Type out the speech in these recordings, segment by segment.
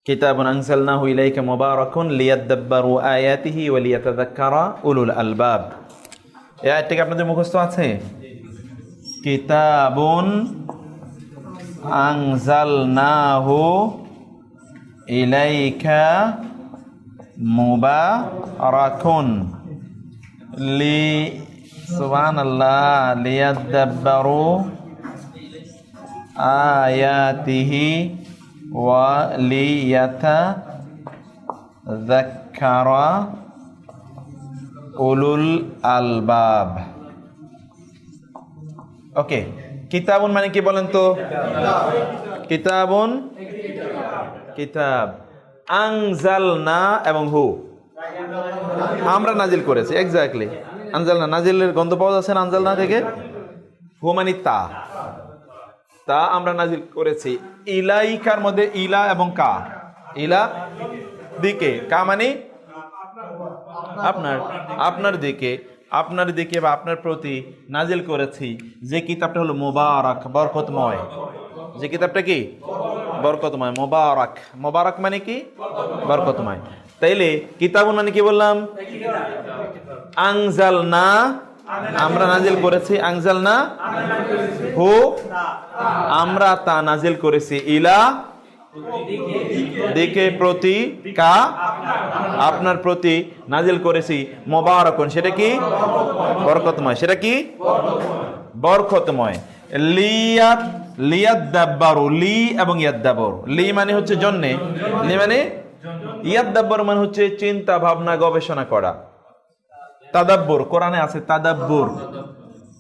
কিতাবুন আনজালনাহু ইলাইকা মুবারাকুন লিয়াদাব্বারু আয়াতিহি ওয়া লিয়াতাযাক্কারা উলুল আলবাব। এই আয়াতটি আপনাদের মুখস্থ আছে? কিতাবুন আনজালনাহু ইলাইকা মুবারাকুন সুবহানাল্লাহ লিয়াদাব্বারু আয়াতিহি ওয়া লিয়াতাযাক্কারা উলুল আলবাব। ওকে, কিতাবুন মানে কি বলেন তো? কিতাবুন কিতাব, আনজালনা এবং হু আমরা নাজিল করেছি। এক্স্যাক্টলি, আনজালনা, নাজিলের গন্ধ পাওয়া যাচ্ছে না আনজালনা থেকে। হু মানে তা, তা আমরা নাজিল করেছি। ইলাইকার মধ্যে ইলা এবং কা, ইলা দিকে, কা মানে আপনার, আপনার দিকে, আপনার দিকে বা আপনার প্রতি নাজিল করেছি যে কিতাবটা হলো মুবারাক, বরকতময়। যে কিতাবটা কি? বরকতময়, মুবারাক। মুবারাক মানে কি? বরকতময়। তাইলে কিতাবুন মানে কি বললাম? আনজালনা, আমরা নাজিল করেছি। আনজালনা হু, আমরা তা নাজিল করেছি। ইলা দিকে, প্রতি, কা আপনার প্রতি নাজিল করেছি। মুবারাকুন সেটা কি? বরকতময়। সেটা কি? বরকতময়। লিয়াদাব্বারু, লি এবং ইয়াদাব্বারু। লি মানে হচ্ছে জন্যে, লি মানে, ইয়াদাব্বারু মানে হচ্ছে চিন্তা ভাবনা গবেষণা করা। তাদাব্বুর, কোরআনে আছে তাদাব্বুর।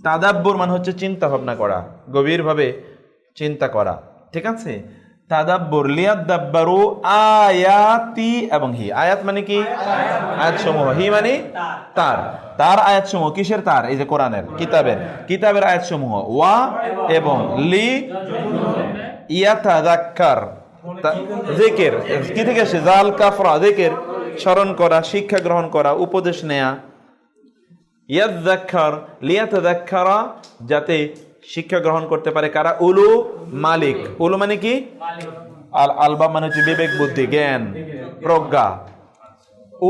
তাদাব্বুর মানে হচ্ছে চিন্তা ভাবনা করা, গভীরভাবে চিন্তা করা। ঠিক আছে? তাদাব্বুর, লিয়াদাব্বারু আয়াতি এবং হি। আয়াত মানে কি? আয়াত সমূহ। হি মানে তার, তার আয়াত সমূহ। কিসের তার? এই যে কোরআনের, কিতাবের, কিতাবের আয়াত সমূহ। ওয়া এবং লি ইয়াতাযাক্কার, যিকির কি থেকে আসে? জাল কাফরা, যিকির স্মরণ করা, শিক্ষা গ্রহণ করা, উপদেশ নেয়া। ইয়াতাযাক্কার, লিয়াতাযাক্কারা যাতে শিক্ষা গ্রহণ করতে পারে কারা? উলু মালিক। উলু মানে কি? আল আলবাব মানে হচ্ছে বিবেক, বুদ্ধি, জ্ঞান, প্রজ্ঞা।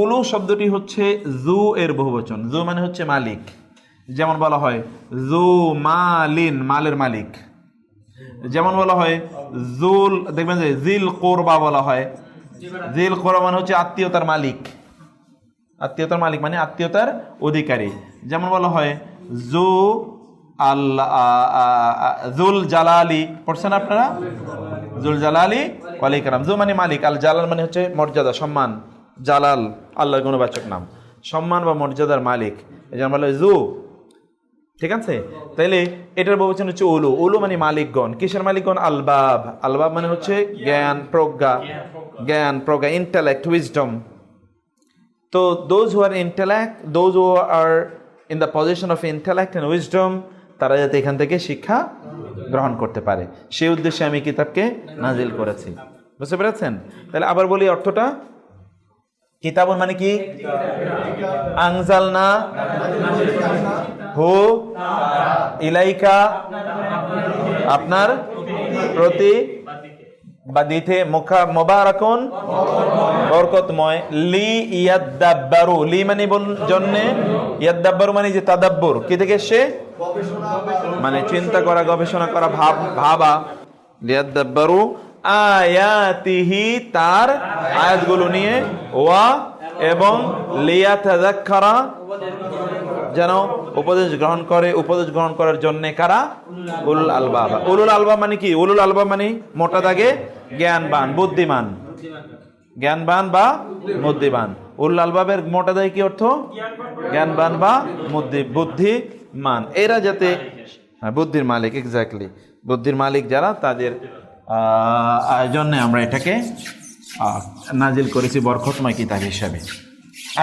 উলু শব্দটি হচ্ছে জু এর বহুবচন। জু মানে হচ্ছে মালিক। যেমন বলা হয় জু মালিন, মালের মালিক। যেমন বলা হয় জুল, দেখবেন যে জিল কোরবা বলা হয়। জিল কোরবা মানে হচ্ছে আত্মীয়তার মালিক। আত্মীয়তার মালিক মানে আত্মীয়তার অধিকারী। যেমন বলা হয় জু জুল জালালি, পড়ছেন আপনারা? জুল জালালি ওয়াল ইকরাম। জু মানে মালিক, আল জালাল মানে হচ্ছে মর্যাদা, সম্মান। জালাল আল্লাহর গুণবাচক নাম, সম্মান বা মর্যাদার মালিক। এই জন্য বলা হয় জু। ঠিক আছে? তাইলে এটার বহুবচন হচ্ছে উলু। উলু মানে মালিকগণ। কিসের মালিকগণ? আলবাব। আলবাব মানে হচ্ছে জ্ঞান, প্রজ্ঞা, জ্ঞান, প্রজ্ঞা, ইন্টেলেক্ট, উইজডম। তো those who are intellect, those who are in the position of intellect and wisdom, তারা যাতে এখান থেকে শিক্ষা গ্রহণ করতে পারে, সেই উদ্দেশ্যে আমি কিতাবকে নাজিল করেছি। বুঝতে পেরেছেন? তাহলে আবার বলি অর্থটা। কিতাবুন মানে কি? আনজালনা হু ইলাইকা, আপনার প্রতি বা দিতে, মুবারাকুন বরকতময়। লি ইয়াদাব্বারু, লি মানে জন্যে, ইয়াদাব্বারু মানে যে তাদাব্বুর, কি থেকে এসে? মানে চিন্তা করা, গবেষণা করা, ভাবা। লিয়াদাব্বারু আয়াতিহি, তার আয়াতগুলো নিয়ে। ওয়া এবং লিয়াতাযাক্কারা, যেন উপদেশ গ্রহণ করে। উপদেশ গ্রহণ করার জন্য কারা? উলুল আলবাব। উলুল আলবাব মানে কি? উলুল আলবাব মানে মোটা দাগে জ্ঞানবান, বুদ্ধিমান। জ্ঞানবান বা বুদ্ধিমান। উলুল আলবাবের মোটা দাগে কি অর্থ? জ্ঞানবান বা বুদ্ধিমান। এরা যাতে বুদ্ধির মালিক, এক্স্যাক্টলি বুদ্ধির মালিক যারা, তাদের জন্য আমরা এটাকে নাজিল করেছি বরকতময় কিতাব হিসাবে।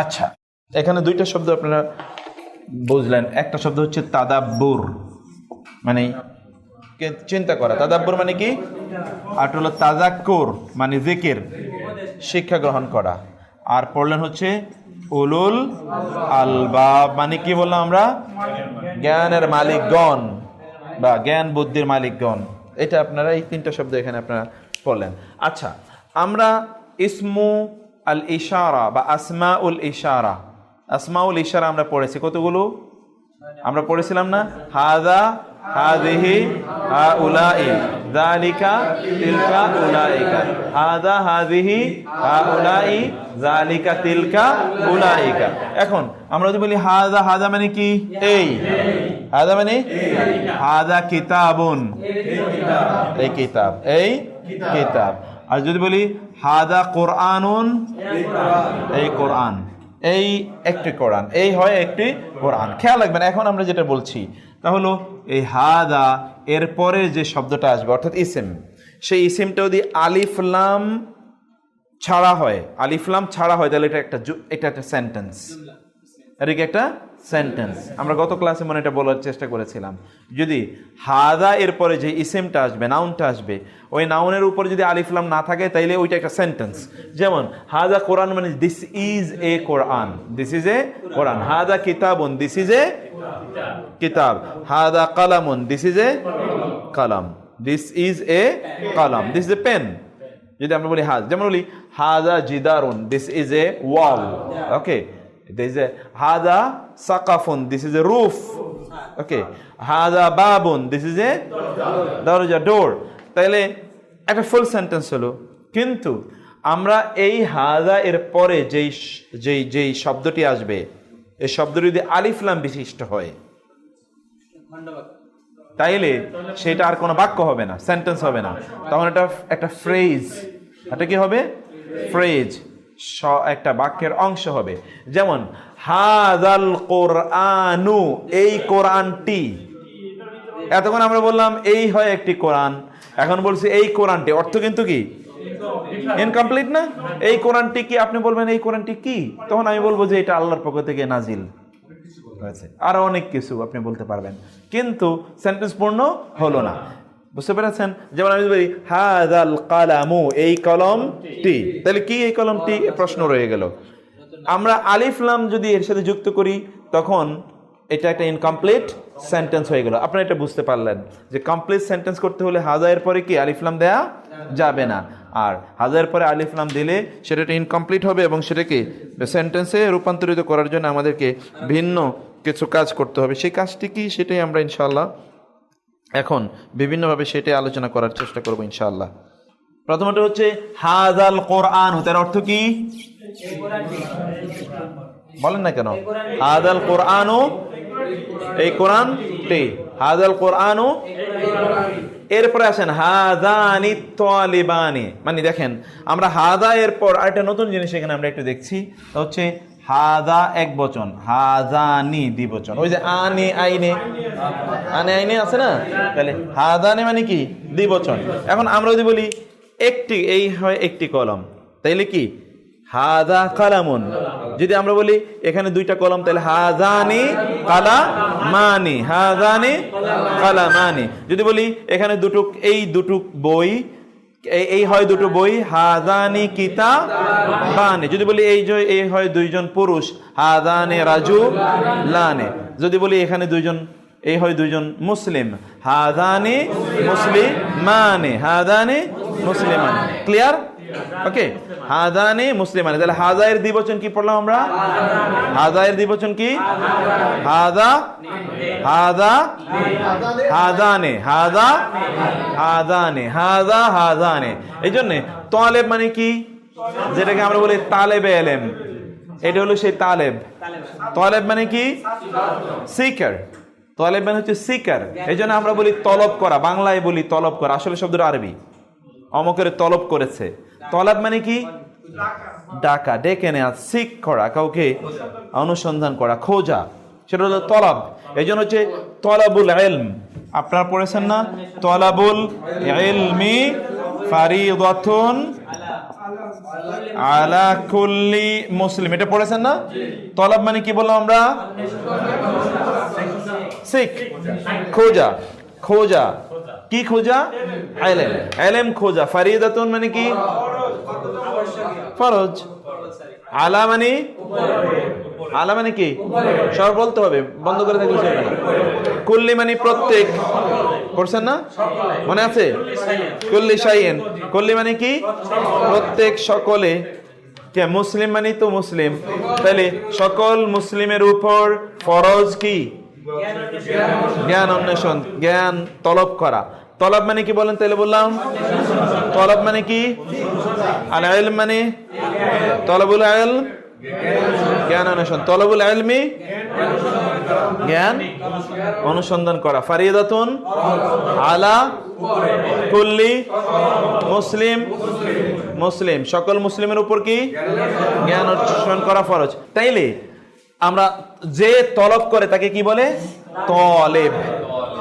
আচ্ছা, এখানে দুইটা শব্দ আপনারা বুঝলেন। একটা শব্দ হচ্ছে তাদাব্বুর, মানে চিন্তা করা। তাদাব্বুর মানে কি? আর হলো তাযাক্কুর মানে যিকির, শিক্ষা গ্রহণ করা। আর পড়লেন হচ্ছে উলুল আলবাব মানে কি বললাম আমরা? জ্ঞানের মালিকগণ বা জ্ঞান বুদ্ধির মালিকগণ। এটা আপনারা এই তিনটা শব্দ এখানে আপনারা পড়লেন। আচ্ছা, আমরা ইসমু আল ইশারা বা আসমাউল ইশারা। আসমাউল ইশারা আমরা পড়েছি কতগুলো? আমরা পড়েছিলাম না? হাদা, হাদিহি, হাউলাই, যালিকা, তিলকা, উলাইকা। হাদা, হাদিহি, হাউলাই, যালিকা, তিলকা, উলাইকা। এখন আমরা যদি বলি হাদা, হাদা মানে কি? এই। হাদা মানে হাদা কিতাবুন, এই কিতাব, এই কিতাব। আর যদি বলি হাদা কোরআনুন, এই কোরআন, এই একটি কোরআন, এই হয় একটি কোরআন। খেয়াল রাখবেন, এখন আমরা যেটা বলছি তা হলো এই হাদা এর পরে যে শব্দটা আসবে অর্থাৎ ইসিম, সেই ইসিমটা যদি আলিফ লাম ছাড়া হয়, আলিফ লাম ছাড়া হয়, তাহলে এটা একটা সেন্টেন্স। এটা কি একটা সেন্টেন্স? আমরা গত ক্লাসে মনে এটা বলার চেষ্টা করেছিলাম, যদি হাদা এর পরে যে ইসিমটা আসবে, নাউনটা আসবে, ওই নাউনের উপরে যদি আলিফ লাম না থাকে তাইলে ওইটা একটা সেন্টেন্স। যেমন হাদা কোরআন মানে this is a Quran, this is a Quran. হাদা কিতাবুন, দিস ইজ এ কিতাব। হাদা কালামুন, দিস ইজ এ কালাম, দিস ইজ এ কালাম, দিস ইজ এ পেন। যদি আমরা বলি যেমন বলি হাদা জিদারুন, this is a wall, okay. There is a hada saqafun, this is a roof, okay. Hada babun, this is a darja, door. তাহলে একটা ফুল সেন্টেন্স হলো। কিন্তু আমরা এই হাদা এর পরে যেই শব্দটি আসবে, এই শব্দটি যদি আলিফ লাম বিশিষ্ট হয় তাইলে সেটা আর কোনো বাক্য হবে না, সেন্টেন্স হবে না, তখন এটা একটা ফ্রেজ। এটা কি হবে? ফ্রেজ, একটা বাক্যের অংশ হবে। যেমন হাযাল কোরআনু, এই কোরআনটি। এতক্ষণ আমরা বললাম এই হয় একটি কোরআন, এখন বলছি এই কোরআনটি, অর্থ কিন্তু কি ইনকমপ্লিট না? এই কোরআনটি কি? আপনি বলবেন এই কোরআনটি কি, তখন আমি বলবো যে এটা আল্লাহর পক্ষ থেকে নাজিল হয়েছে। আরো অনেক কিছু আপনি বলতে পারবেন, কিন্তু সেন্টেন্স পূর্ণ হলো না। বুঝতে পেরেছেন? যেমন আমি বলি হাযাল কালামু, এই কলমটি, তাহলে কি এই কলমটি? প্রশ্ন রয়ে গেল। আমরা আলিফ লাম যদি এর সাথে যুক্ত করি তখন এটা একটা ইনকমপ্লিট সেন্টেন্স হয়ে গেল। আপনারা এটা বুঝতে পারলেন যে কমপ্লিট সেন্টেন্স করতে হলে হাজা এর পরে কি আলিফ লাম দেয়া যাবে না, আর হাজা এর পরে আলিফ লাম দিলে সেটা ইনকমপ্লিট হবে এবং সেটাকে সেন্টেন্সে রূপান্তরিত করার জন্য আমাদেরকে ভিন্ন কিছু কাজ করতে হবে। সেই কাজটি কি, সেটাই আমরা ইনশাআল্লাহ এখন বিভিন্নভাবে সেটাই আলোচনা করার চেষ্টা করবো ইনশাআল্লাহ। প্রথমত হচ্ছে হাযাল কোরআন, তার অর্থ কি বলেন না কেন? হাযাল কোরআনু, এই কোরআনটি। হাযাল কোরআনু, এরপরে আসেন হাযানি তালিবানি। মানে দেখেন আমরা হাদা এর পর আরেকটা নতুন জিনিস এখানে আমরা একটু দেখছি, হচ্ছে হাদা এক বচন, হাযানি দ্বিবচন। ওই যে আনে আইনে, আনে আইনে আছে না, তাহলে হাদানে মানে কি দ্বিবচন। এখন আমরা যদি বলি একটি, এই হয় একটি কলম, তাইলে কি হাদা কালামুন। যদি আমরা বলি এখানে দুইটা কলম, তাহলে হাযানি কালামানি, হাযানি কালামানি। যদি বলি এখানে দুটো, এই দুটো বই, এই হয় দুটো বই, হাযানি কিতাবানি। যদি বলি এই হয় দুইজন পুরুষ, হাযানি রাজুলানি। যদি বলি এখানে দুইজন, এই হয় দুইজন মুসলিম, হাযানি মুসলিমানি, হাযানি মুসলিমানি। ক্লিয়ার? ওকে, হাযানি মুসলিমানি। তাহলে হাযা এর দ্বিবচন কি পড়লাম আমরা? হাযা এর দ্বিবচন কি? হাযা, হাযা, হাযানি, হাযা, হাযানি, হাযা, হাযানি। এই জন্য তালেব মানে কি, যেটাকে আমরা বলি তালেবে ইলম, এটা হলো সেই তালেব। তালেব মানে কি? সিকার। তালেব মানে হচ্ছে সিকার। এই জন্য আমরা বলি তলব করা, বাংলায় বলি তলব করা, আসলে শব্দটা আরবি। অমকের তলব করেছে। তলব মানে কি? ডাকা, ডেকে নেওয়া, সিক করা, কাউকে অনুসন্ধান করা, খোঁজা, সেটা হলো তলব। এই জন্য হচ্ছে তলাবুল ইলম। আপনারা পড়েছেন না, তলাবুল ইলমি ফারিদাতুন আলা কুল্লি মুসলিম, এটা পড়েছেন না? তলব মানে কি বললাম আমরা? সিক, খোঁজা, খোঁজা। কি খোঁজা? ইলম, ইলম খোঁজা। ফারিদাতুন মানে কি? ফরজ। আলা মানে, আলা মানে কি? সব বলতে হবে, বন্ধ করে থাকলে চলবে না। কুল্লি মানে প্রত্যেক, পড়ছেন না? মনে আছে? কুল্লি শাইইন, কুল্লি মানে কি? প্রত্যেক, সকলে। কে মুসলিম মানে তো মুসলিম, তাহলে সকল মুসলিমের উপর ফরজ কি? জ্ঞান অন্বেষণ, জ্ঞান তলব করা। তলব মানে কি বলেন? তাহলে বললাম তলব মানে কি? আল ইলম মানে তলবুল ইলম, জ্ঞান অন্বেষণ। তলবুল ইলমি জ্ঞান অনুসন্ধান করা। ফারিদাতুন আলা কুল্লি মুসলিম, মুসলিম সকল মুসলিমের উপর কি? জ্ঞান অর্জন করা ফরজ। তাইলে আমরা যে তলব করে তাকে কি বলে? তলেব।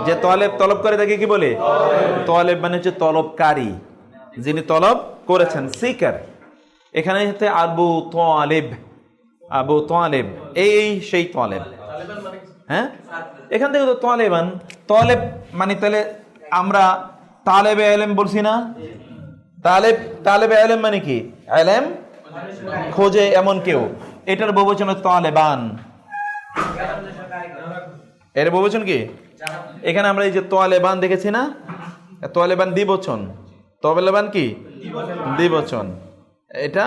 যে তলব করে তাকে কি বলে? তলেব মানে হচ্ছে তলবকারী, যিনি তলব করেছেন, সিকার। এখানে হচ্ছে আবু তালেব, আবু তালেব, এই সেই তলেব। হ্যাঁ, এখান থেকে তো তালেবান, তলেব মানে তাহলে আমরা তালেবে ইলম বলছি না? তালেবে ইলম মানে কি? ইলম খোঁজে এমন কেউ, এটার বহুবচন তালেবান। এর বহুবচন কি? এখানে আমরা এই যে তালেবান দেখেছি না, তালেবান দ্বিবচন। তালেবান কি? দ্বিবচন। এটা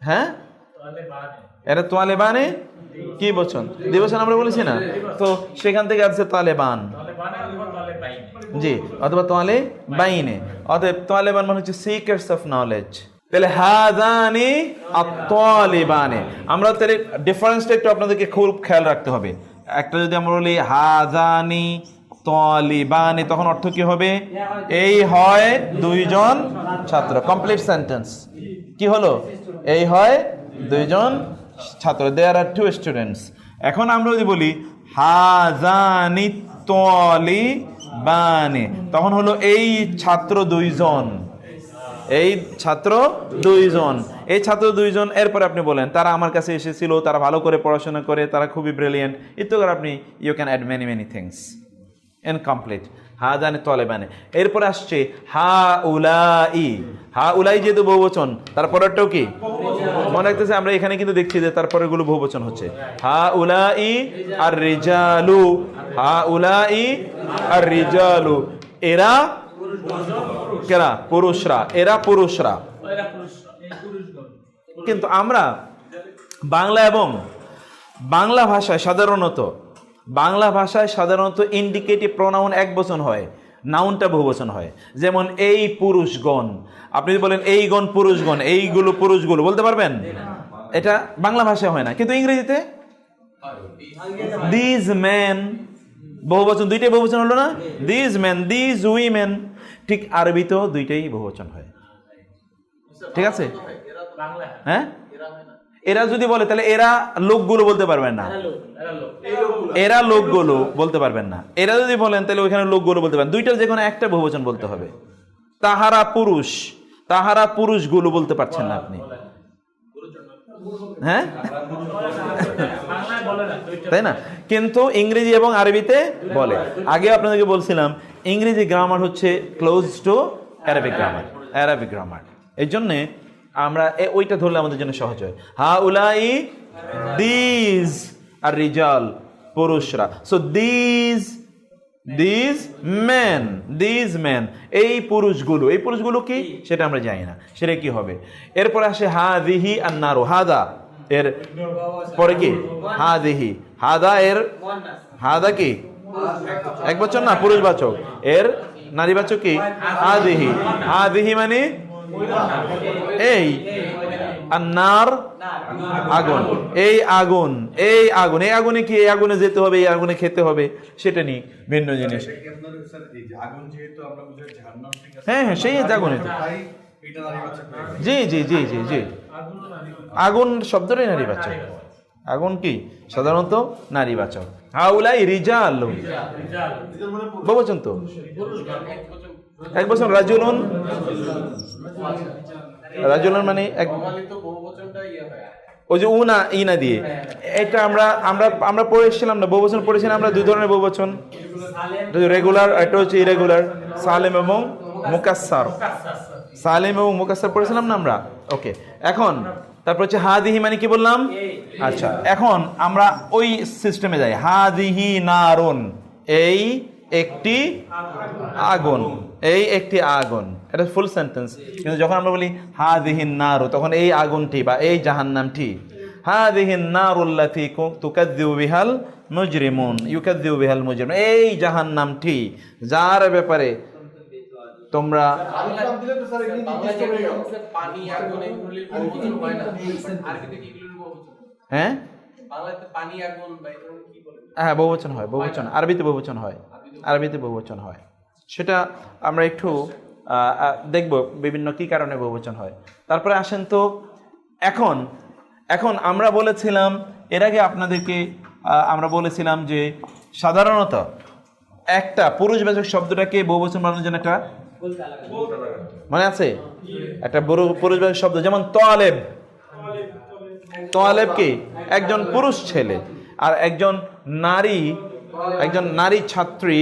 হ্যাঁ, এটা তালেবানে কি বচন? দ্বিবচন আমরা বলেছি না? তো সেখান থেকে আসছে তালেবান, জি, অথবা তালেবাইনে। অতএব তালেবান মানে হচ্ছে সিকার্স অফ নলেজ। তাহলে হাযানি আত-তালিবানে, আমরা তাহলে ডিফারেন্সটা একটু আপনাদেরকে খুব খেয়াল রাখতে হবে। একটা যদি আমরা বলি হাযানি তালিবানে, তখন অর্থ কি হবে? এই হয় দুইজন ছাত্র, কমপ্লিট সেন্টেন্স। কি হলো? এই হয় দুইজন ছাত্র, দেয়ার আর 2 স্টুডেন্টস। এখন আমরা যদি বলি হাযানি তালিবানে, তখন হলো এই ছাত্র দুইজন, এই ছাত্র দুইজন, এই ছাত্র দুইজন। এরপরে আপনি বলেন তারা আমার কাছে এসেছিল, তারা ভালো করে পড়াশোনা করে, তারা খুবই ব্রিলিয়েন্ট, ইত্যাদি। আপনি you can add many many things. Incomplete হাযানি তালিবানে। এরপরে আসছে হাউলাই। হাউলাই যেহেতু বহুবচন, তারপরেরটাও কি? মনে রাখতেছে, আমরা এখানে কিন্তু দেখছি যে তারপরে গুলো বহুবচন হচ্ছে। হাউলাই আর রিজালু, হাউলাই আর রিজালু, এরা কেরা? পুরুষরা, এরা পুরুষরা। কিন্তু আমরা বাংলা এবং বাংলা ভাষায় সাধারণত ইন্ডিকেটিভ প্রোনাউন একবচন হয়, নাউনটা বহুবচন হয়। যেমন এই পুরুষগণ, আপনি বলেন এই গণ পুরুষগণ, এইগুলো পুরুষগুলো বলতে পারবেন? এটা বাংলা ভাষায় হয় না, কিন্তু ইংরেজিতে দিজ ম্যান, বহুবচন, দুইটাই বহুবচন হলো না? These man, these women. ঠিক আরবিতেও দুইটাই বহুবচন হয়। ঠিক আছে? হ্যাঁ, এরা যদি বলে তাহলে এরা লোকগুলো বলতে পারবেন না, এরা লোকগুলো বলতে পারবেন না। এরা যদি বলেন তাহলে ওইখানে লোকগুলো বলতে পারেন। দুইটার যে কোনো একটা বহুবচন বলতে হবে। তাহারা পুরুষ, তাহারা পুরুষগুলো বলতে পারছেন না আপনি, হ্যাঁ, তাই না? কিন্তু ইংরেজি এবং আরবিতে বলে। আগে আপনাদেরকে বলছিলাম ইংরেজি গ্রামার হচ্ছে close two Arabic grammar, Arabic grammar. এই জন্যে আমরা ওইটা ধরলে আমাদের জন্য সহজ হয়। হাউলাই দিজ আর রিজাল, পুরুষরা। So these men, these men, এই পুরুষগুলো, এই পুরুষগুলো কি সেটা আমরা জানি না, সেটা কি হবে? এরপরে আসে হাযিহি আন-নারু, হাদা এর পরে কি? হাযিহি, হাদা এর, হাদা কি একবচন না, পুরুষবাচক। এর নারীবাচক কি? হাযিহি। হাযিহি মানে এই, আন্নার আগুন, এই আগুন, এই আগুন, এই আগুনে কি? এই আগুনে যেতে হবে, এই আগুনে খেতে হবে, সেটা নিয়ে ভিন্ন জিনিস। হ্যাঁ হ্যাঁ, সেই আগুনে, জি জি জি জি জি, আগুন শব্দটাই নারীবাচক। আগুন কি সাধারণত নারীবাচক। হাউলাই রিজাল, বহুবচন তো, একবচন। রাজুলুন, রাজুলুন মানে এক, ওই যে উনা ইনা দিয়ে, এটা আমরা আমরা আমরা পড়ে এসেছিলাম না, বহুবচন পড়েছিলাম আমরা। দুই ধরনের বহুবচন, রেগুলার, এটা হচ্ছে ইরেগুলার। সালেম এবং মুকাসসার, সালেম এবং মুকাসসার পড়েছিলাম না আমরা। ওকে, এখন তারপর হচ্ছে হাযিহি মানে কি বললাম? আচ্ছা, এখন আমরা ওই সিস্টেমে যাই। হাযিহি নারুন, এই একটি আগুন, এই একটি আগুন, এটা ফুল সেন্টেন্স। কিন্তু যখন আমরা বলি হাযিহিন নারু, তখন এই আগুনটি বা এই জাহান্নামটি, হাযিহিন নারুল্লাতী তুকাযযিবু বিহাল মুজরিমুন ইউকাযযিবু বিহাল মুজরিমুন, এই জাহান্নামটি যার ব্যাপারে তোমরা হ্যাঁ হ্যাঁ বহুবচন হয়, বহুবচন, আরবিতে বহুবচন হয়, আরবিতে বহুবচন হয়। সেটা আমরা একটু দেখব বিভিন্ন কি কারণে বহুবচন হয়। তারপরে আসেন তো এখন এখন আমরা বলেছিলাম এর আগে আপনাদেরকে আমরা বলেছিলাম যে সাধারণত একটা পুরুষবাচক শব্দটাকে বহুবচন বানানোর জন্য একটা মনে আছে, একটা পুরুষবাচক শব্দ, যেমন তোয়ালেব, তোয়ালেব কি একজন পুরুষ ছেলে, আর একজন নারী ছাত্রী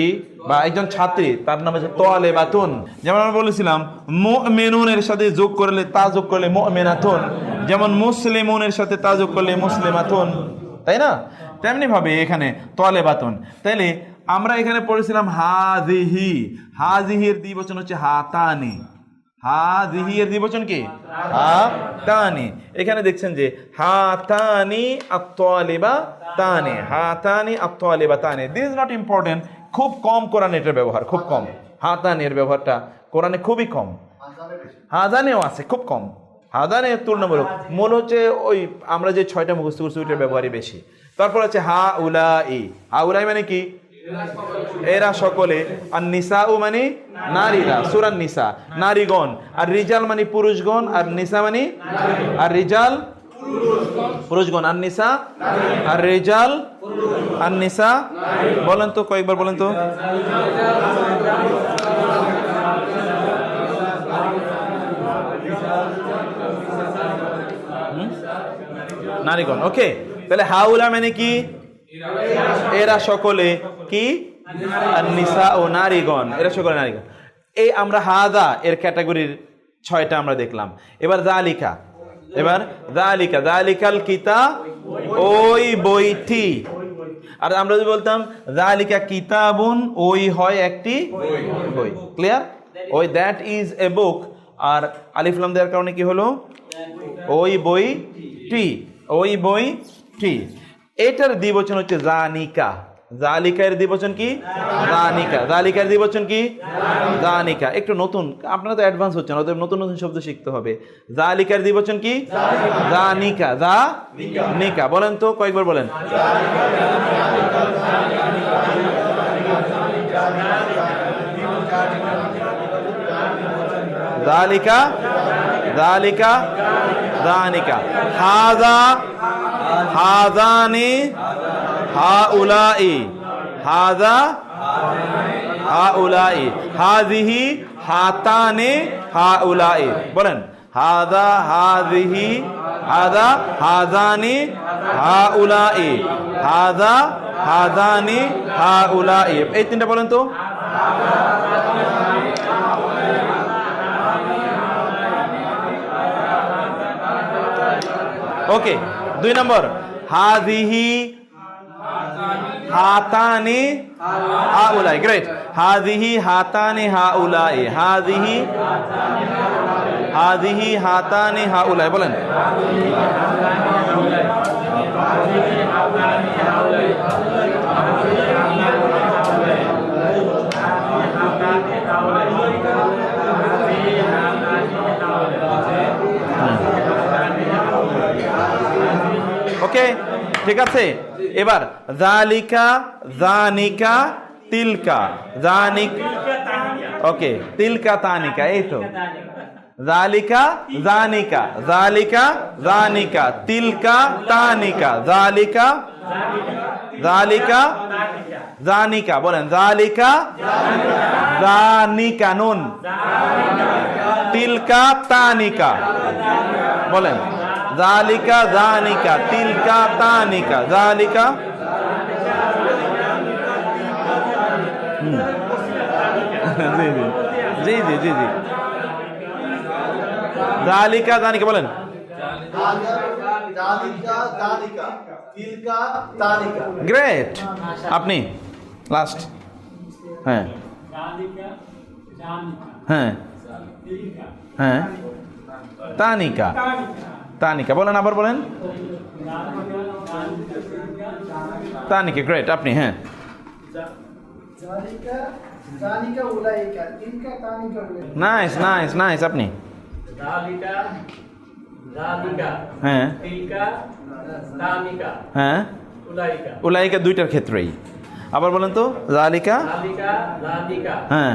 বা একজন ছাত্রী, তার নাম হচ্ছে তোয়ালেবাতুন। যেমন আমরা বলেছিলাম মুমিনুনের সাথে যোগ করলে তা যোগ করলে মুমিনাতুন, যেমন মুসলিমুনের সাথে তা যোগ করলে মুসলিমাতুন, তাই না? তেমনি ভাবে এখানে তোয়ালেবাতুন। তাইলে আমরা এখানে পড়েছিলাম হাযিহি, হাযিহির দ্বিবচন হচ্ছে হাতানি, হাযিহি এর দ্বিবচন কি হাতানি। এখানে দেখছেন যে হাতানি আত-তালিবাতানি, হাতানি আত-তালিবাতানি। দিস ইজ নট ইম্পর্টেন্ট, খুব কম কোরআনে এটার ব্যবহার, খুব কম। হাতানি এর ব্যবহারটা কোরআনে খুবই কম, হাজানেও আছে খুব কম, হাজানে তুলনামূলক। মূল হচ্ছে ওই আমরা যে 6টা মুখস্থ করছি ওইটার ব্যবহারই বেশি। তারপর আছে হাউলাই, হাউলাই মানে কি এরা সকলে, আর নিসাউ মানে নারীরা, সূরা নিসা নারীগণ, আর রিজাল মানে পুরুষগণ, আর নিসা মানে আর রিজাল পুরুষগণ, আর নিসা আর রিজাল আর নিসা। বলেন তো কয়েকবার বলেন তো। নারীগণ, ওকে। তাহলে হাউলা মানে কি এরা সকলে, কি আর নিসা ও নারীগণ, এরা সকলে নারীগণ। এই আমরা হাদা এর ক্যাটাগরির 6টা আমরা দেখলাম। এবার যালিকা, এবার যালিকা, যালিকাল কিতাব ওই বইটি। আর আমরা যদি বলতাম যালিকা কিতাবুন, ওই হয় একটি বই, ক্লিয়ার? ওই দ্যাট ইজ এ বুক, আর আলিফ লাম দেওয়ার কারণে কি হলো ওই বইটি, ওই বইটি। এটার দ্বিবচন হচ্ছে জানিকা, জালিকার দ্বিবচন কি জানিকা, জালিকার দ্বিবচন কি জানিকা। একটু নতুন, আপনারা তো অ্যাডভান্স হচ্ছেন, অতএব নতুন নতুন শব্দ শিখতে হবে। জালিকার দ্বিবচন কি জানিকা, জানিকা। বলেন তো কয়েকবার বলেন। জালিকা, জালিকা, জানিকা। হাযা, হাযানি, হাউলাই, হাযা, হাউলাই, হাযিহি, হাতানি, হাউলাই। বলেন হাযা, হাযিহি, হাযা, হাযানি, হাউলাই, হাযা, হাযানি, হাউলাই। এই তিনটা বলেন তো। ওকে, 2 নম্বর হাযিহি, হাতানি, হাউলাই। গ্রেট। হাযিহি, হাতানি, হাউলাই, হাযিহি, হাযিহি, হাতানি, হাউলাই। বলেন ওকে, ঠিক আছে। এবার জালিকা, জানিকা, তিলকা, জানিক, ওকে, তিলকা তানিকা, এই তো জালিকা, জানিকা, জালিকা, জানিকা, তিলকা তানিকা, জালিকা, জালিকা, জানিকা। বলেন জালিকা, জানিকা, নুন, তিলকা তানিকা। বলেন জালিকা, জানিকা, তিলকা তানিকা, জালিকা। জি জি জি জি, জালিকা, জানিকা। বলেন গ্রেট। আপনি লাস্ট। হ্যাঁ হ্যাঁ হ্যাঁ তানিকা তানিকা বলেন, আবার বলেন। তানিকা, গ্রেট। আপনি? হ্যাঁ নাইস নাইস নাইস। আপনি? হ্যাঁ হ্যাঁ উলাইকা দুইটার ক্ষেত্রেই। আবার বলেন তো। জালিকা হ্যাঁ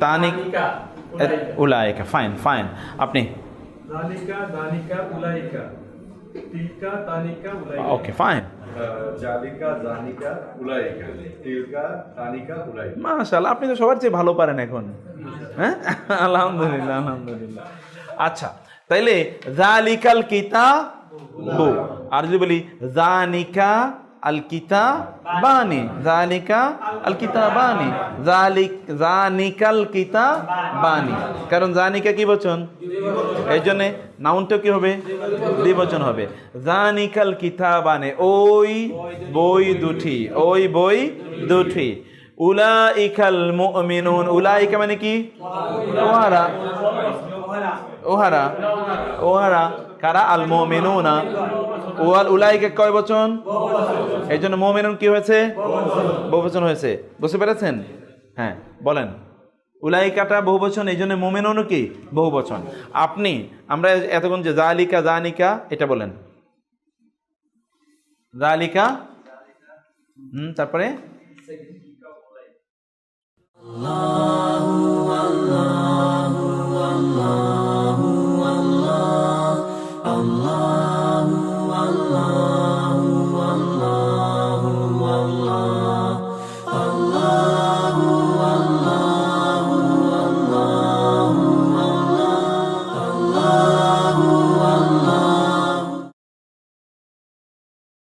তানিকা উলাইকা। Fine fine. আপনি? Okay fine. মাশাআল্লাহ, আপনি তো সবার চেয়ে ভালো পারেন এখন। হ্যাঁ আলহামদুলিল্লাহ আলহামদুলিল্লাহ। আচ্ছা, তাইলে জালিকাল কিতাবু, আর যদি বলি জানিকা আল কিতাবানি, জালিকা আল কিতাবানি, জানিকাল কিতাবানি, কারণ জানিকা কি বচন, এই জন্য নাউনটা কি হবে, দ্বিবচন হবে। জানিকাল কিতাবানে, ওই বই দুটি, ওই বই দুটি। উলাইকাল মুমিনুন, উলাইকা মানে কি, ওহারা, ওহারা, ওহারা কারা, আল মুমিনুনা। উলাইকা কয় বচন, এই জন্য মুমিনুন কি হয়েছে, বহুবচন হয়েছে। বুঝতে পেরেছেন? হ্যাঁ বলেন। উলাইকাটা বহুবচন, এই জন্য মুমিনুন কি বহুবচন। আপনি, আমরা এতক্ষণ যে জালিকা জানিকা এটা বলেন। জালিকা তারপরে Allah